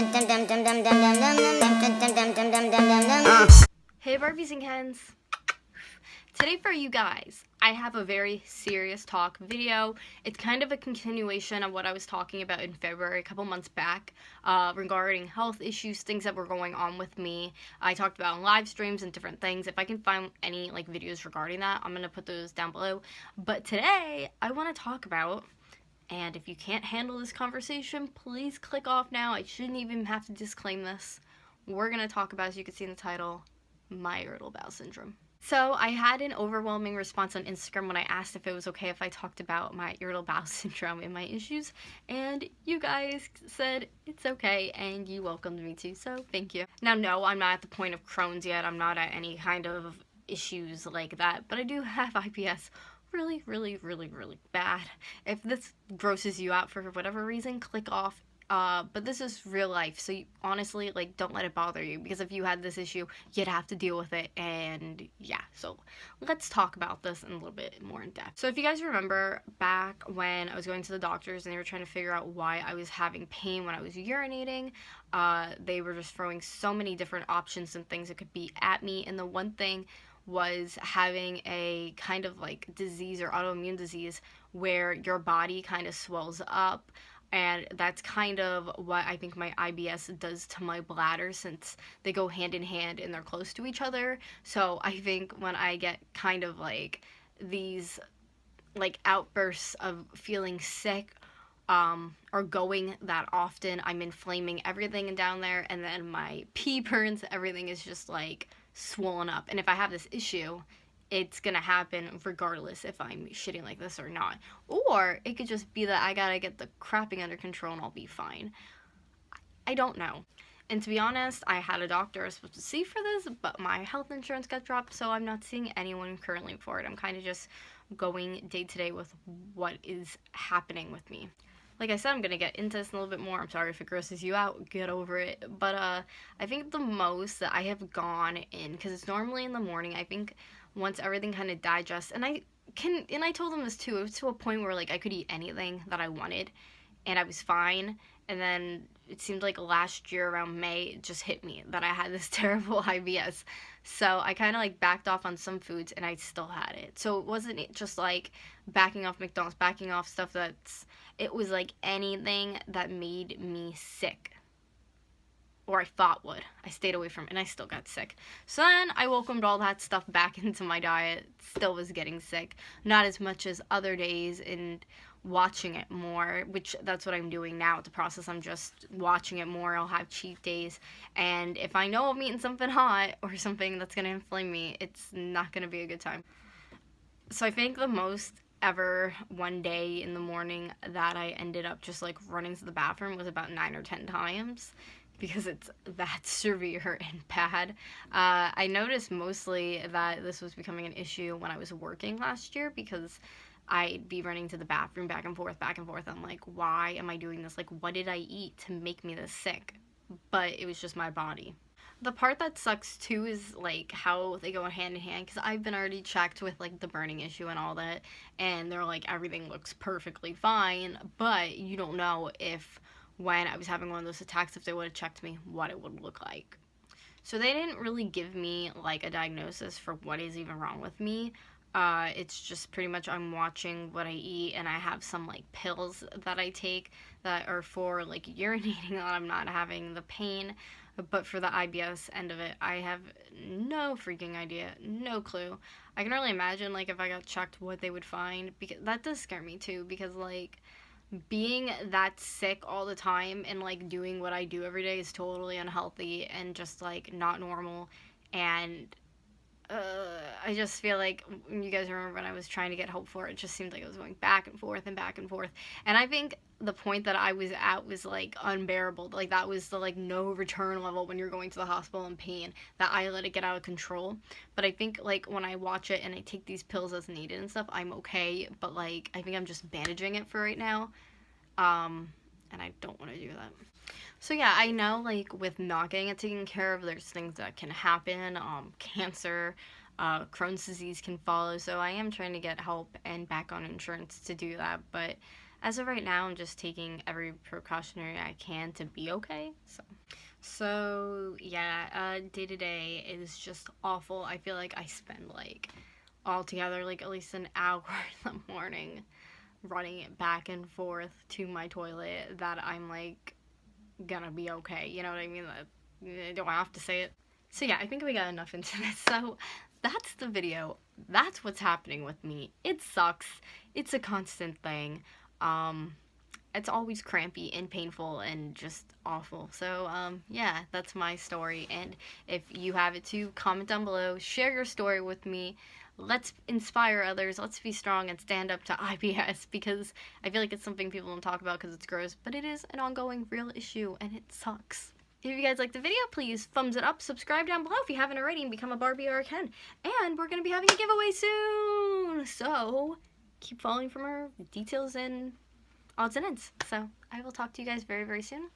Hey Barbies and Kens! Today for you guys, I have a very serious talk video. It's kind of a continuation of what I was talking about in February, a couple months back, regarding health issues, things that were going on with me. I talked about in live streams and different things. If I can find any videos regarding that, I'm going to put those down below. But today, I want to talk about, and if you can't handle this conversation, please click off now. I shouldn't even have to disclaim this. We're going to talk about, as you can see in the title, my irritable bowel syndrome. So I had an overwhelming response on Instagram when I asked if it was okay if I talked about my irritable bowel syndrome and my issues, and you guys said it's okay, and you welcomed me to, so thank you. Now, no, I'm not at the point of Crohn's yet. I'm not at any kind of issues like that, but I do have IBS really, really, really, really bad. If this grosses you out for whatever reason, click off. But this is real life, so you, honestly, don't let it bother you, because if you had this issue, you'd have to deal with it, and yeah, so let's talk about this in a little bit more in depth. So if you guys remember back when I was going to the doctors and they were trying to figure out why I was having pain when I was urinating, they were just throwing so many different options and things that could be at me, and the one thing was having a kind of disease or autoimmune disease where your body kind of swells up. And that's kind of what I think my IBS does to my bladder, since they go hand in hand and they're close to each other. So I think when I get kind of these outbursts of feeling sick or going that often, I'm inflaming everything down there, and then my pee burns, everything is just swollen up. And if I have this issue, it's gonna happen regardless if I'm shitting like this or not. Or it could just be that I gotta get the crapping under control and I'll be fine. I don't know. And to be honest, I had a doctor I was supposed to see for this, but my health insurance got dropped, so I'm not seeing anyone currently for it. I'm kind of just going day to day with what is happening with me. Like I said, I'm gonna get into this a little bit more. I'm sorry if it grosses you out, get over it. But I think the most that I have gone in, because it's normally in the morning, I think once everything kind of digests, and I told them this too, it was to a point where I could eat anything that I wanted and I was fine. And then it seemed like last year around May, it just hit me that I had this terrible IBS. So I kind of backed off on some foods and I still had it. So it wasn't just backing off McDonald's, backing off stuff it was anything that made me sick. Or I thought would. I stayed away from it and I still got sick. So then I welcomed all that stuff back into my diet. Still was getting sick. Not as much as other days, and watching it more, which that's what I'm doing now with the process. I'm just watching it more. I'll have cheat days, and if I know I'm eating something hot or something that's going to inflame me, it's not going to be a good time. So I think the most ever one day in the morning that I ended up just running to the bathroom was about 9 or 10 times, because it's that severe and bad. I noticed mostly that this was becoming an issue when I was working last year, because I'd be running to the bathroom back and forth. I'm like, why am I doing this? What did I eat to make me this sick? But it was just my body. The part that sucks too is how they go hand in hand, because I've been already checked with the burning issue and all that, and they're everything looks perfectly fine, but you don't know if when I was having one of those attacks, if they would have checked me, what it would look like. So they didn't really give me a diagnosis for what is even wrong with me. It's just pretty much I'm watching what I eat, and I have some pills that I take that are for urinating, that I'm not having the pain. But for the IBS end of it, I have no freaking idea, no clue. I can only imagine if I got checked what they would find, because that does scare me too, because being that sick all the time and doing what I do every day is totally unhealthy and just not normal. And I just feel you guys remember when I was trying to get help for it, it just seemed like it was going back and forth and back and forth. And I think the point that I was at was unbearable. That was the no return level when you're going to the hospital in pain, that I let it get out of control. But I think when I watch it and I take these pills as needed and stuff, I'm okay. But I think I'm just bandaging it for right now. And I don't want to do that. So yeah, I know with not getting it taken care of, there's things that can happen. Cancer, Crohn's disease can follow. So I am trying to get help and back on insurance to do that. But as of right now, I'm just taking every precautionary I can to be okay. So yeah, day to day is just awful. I feel like I spend like altogether like at least an hour in the morning running it back and forth to my toilet that I'm like gonna be okay. You know what I mean? Do I have to say it? So yeah, I think we got enough into this. So that's the video. That's what's happening with me. It sucks. It's a constant thing. It's always crampy and painful and just awful. So yeah, that's my story. And if you have it too, comment down below. Share your story with me. Let's inspire others. Let's be strong and stand up to IBS, because I feel like it's something people don't talk about because it's gross, but it is an ongoing real issue and it sucks. If you guys liked the video, please thumbs it up, subscribe down below if you haven't already, and become a Barbie or a Ken. And we're going to be having a giveaway soon, so keep following for more details and odds and ends. So I will talk to you guys very, very soon.